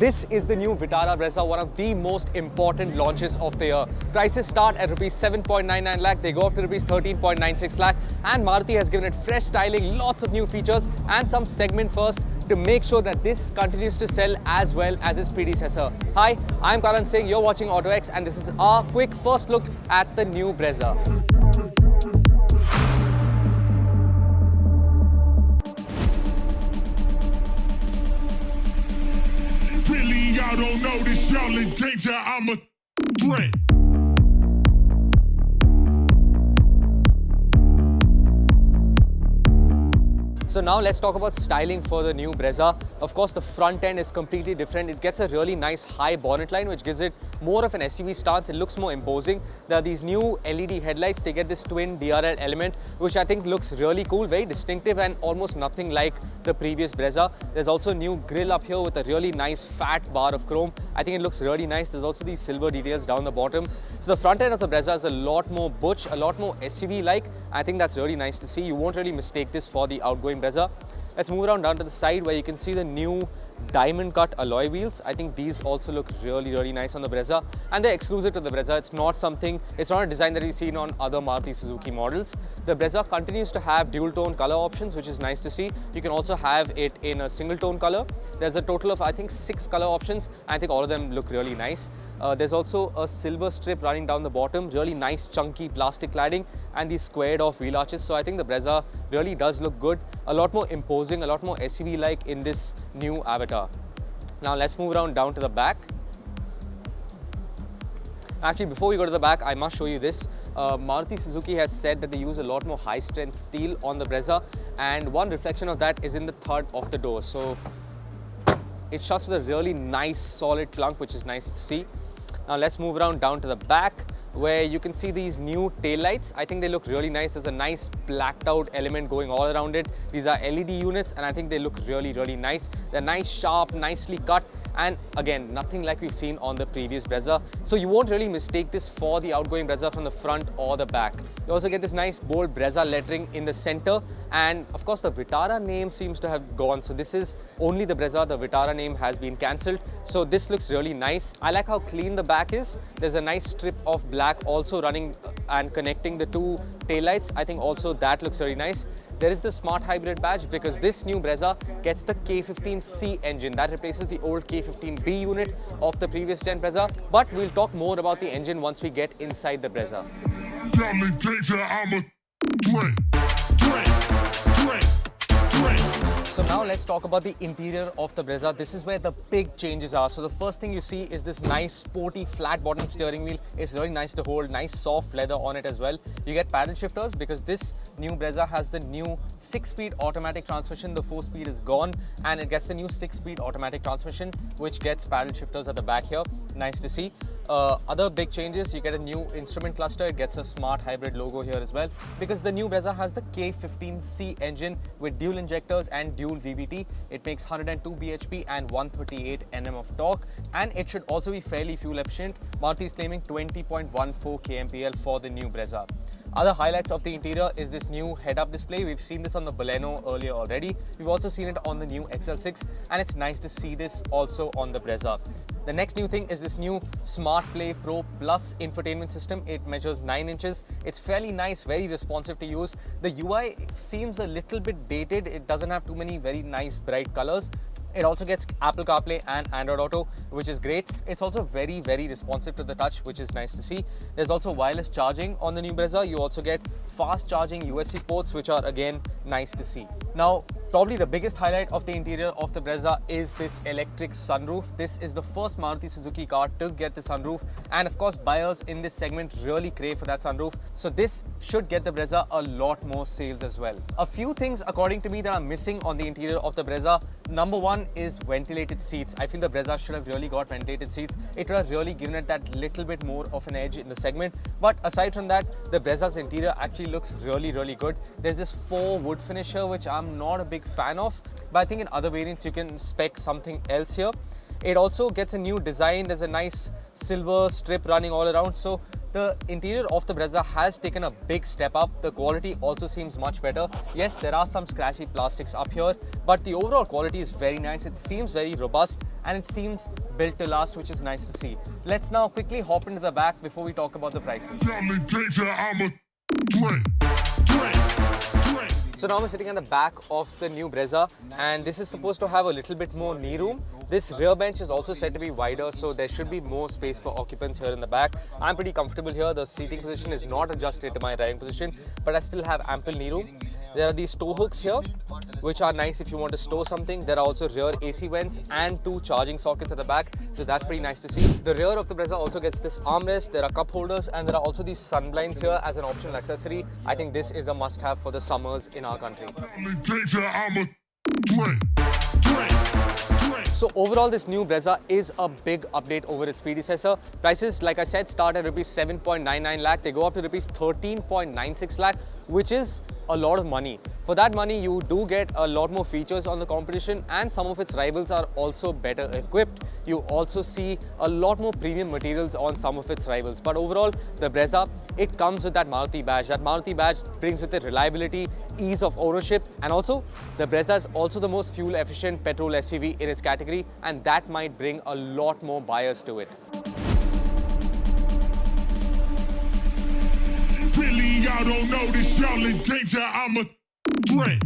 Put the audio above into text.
This is the new Vitara Brezza, one of the most important launches of the year. Prices start at rupees 7.99 lakh, they go up to rupees 13.96 lakh, and Maruti has given it fresh styling, lots of new features and some segment first to make sure that this continues to sell as well as its predecessor. Hi, I'm Karan Singh, you're watching AutoX, and this is our quick first look at the new Brezza. Y'all don't know this, y'all in danger, I'm a threat. So now let's talk about styling for the new Brezza. Of course, the front end is completely different. It gets a really nice high bonnet line, which gives it more of an SUV stance. It looks more imposing. There are these new LED headlights. They get this twin DRL element, which I think looks really cool, very distinctive and almost nothing like the previous Brezza. There's also a new grille up here with a really nice fat bar of chrome. I think it looks really nice. There's also these silver details down the bottom. So the front end of the Brezza is a lot more butch, a lot more SUV-like. I think that's really nice to see. You won't really mistake this for the outgoing Brezza. Let's move around down to the side where you can see the new diamond cut alloy wheels. I think these also look really nice on the Brezza, and they're exclusive to the Brezza. It's not a design that we've seen on other Maruti Suzuki models. The Brezza continues to have dual tone color options, which is nice to see. You can also have it in a single tone color. There's a total of I think 6 color options. I think all of them look really nice. There's also a silver strip running down the bottom, really nice chunky plastic cladding, and these squared off wheel arches. So I think the Brezza really does look good, a lot more imposing, a lot more SUV-like in this new avatar. Now let's move around down to the back. Actually, before we go to the back, I must show you this. Maruti Suzuki has said that they use a lot more high-strength steel on the Brezza, and one reflection of that is in the third of the door. So it shuts with a really nice solid clunk, which is nice to see. Now let's move around down to the back where you can see these new tail lights. I think they look really nice. There's a nice blacked out element going all around it. These are LED units and I think they look really nice. They're nice, sharp, nicely cut, and again, nothing like we've seen on the previous Brezza. So you won't really mistake this for the outgoing Brezza from the front or the back. You also get this nice bold Brezza lettering in the center, and of course the Vitara name seems to have gone. So this is only the Brezza, the Vitara name has been cancelled. So this looks really nice. I like how clean the back is. There's a nice strip of black also running and connecting the two taillights. I think also that looks very nice. There is the Smart Hybrid badge because this new Brezza gets the K15C engine that replaces the old K15B unit of the previous gen Brezza. But we'll talk more about the engine once we get inside the Brezza. Y'all in danger, I'm a threat. So now let's talk about the interior of the Brezza. This is where the big changes are. So the first thing you see is this nice sporty flat bottom steering wheel. It's really nice to hold, nice soft leather on it as well. You get paddle shifters because this new Brezza has the new 6-speed automatic transmission. The 4-speed is gone and it gets the new 6-speed automatic transmission, which gets paddle shifters at the back here. Nice to see. Other big changes, you get a new instrument cluster. It gets a Smart Hybrid logo here as well because the new Brezza has the K15C engine with dual injectors and dual VVT. It makes 102 bhp and 138 Nm of torque, and it should also be fairly fuel efficient. Maruti is claiming 20.14 kmpl for the new Brezza. Other highlights of the interior is this new head-up display. We've seen this on the Baleno earlier already. We've also seen it on the new XL6, and it's nice to see this also on the Brezza. The next new thing is this new Smart Play Pro Plus infotainment system. It measures 9 inches. It's fairly nice, very responsive to use. The UI seems a little bit dated. It doesn't have too many very nice bright colors. It also gets Apple CarPlay and Android Auto, which is great. It's also very responsive to the touch, which is nice to see. There's also wireless charging on the new Brezza. You also get fast charging USB ports, which are again nice to see. Now, probably the biggest highlight of the interior of the Brezza is this electric sunroof. This is the first Maruti Suzuki car to get the sunroof, and of course buyers in this segment really crave for that sunroof. So this should get the Brezza a lot more sales as well. A few things according to me that are missing on the interior of the Brezza. Number one is ventilated seats. I feel the Brezza should have really got ventilated seats. It would have really given it that little bit more of an edge in the segment. But aside from that, the Brezza's interior actually looks really good. There's this faux wood finish here, which I'm not a big fan of, but I think in other variants you can spec something else here. It also gets a new design. There's a nice silver strip running all around. So the interior of the Brezza has taken a big step up. The quality also seems much better. Yes, there are some scratchy plastics up here, but the overall quality is very nice. It seems very robust and it seems built to last, which is nice to see. Let's now quickly hop into the back before we talk about the prices. So now we're sitting at the back of the new Brezza, and this is supposed to have a little bit more knee room. This rear bench is also said to be wider, so there should be more space for occupants here in the back. I'm pretty comfortable here. The seating position is not adjusted to my driving position, but I still have ample knee room. There are these tow hooks here, which are nice if you want to store something. There are also rear AC vents and 2 charging sockets at the back, so that's pretty nice to see. The rear of the Brezza also gets this armrest. There are cup holders, and there are also these sun blinds here as an optional accessory. I think this is a must-have for the summers in our country. So overall, this new Brezza is a big update over its predecessor. Prices, like I said, start at rupees 7.99 lakh. They go up to rupees 13.96 lakh, which is a lot of money. For that money, you do get a lot more features on the competition, and some of its rivals are also better equipped. You also see a lot more premium materials on some of its rivals. But overall, the Brezza, it comes with that Maruti badge. That Maruti badge brings with it reliability, ease of ownership, and also the Brezza is also the most fuel efficient petrol SUV in its category, and that might bring a lot more buyers to it. Really, y'all don't know this, y'all in danger, I'm a threat.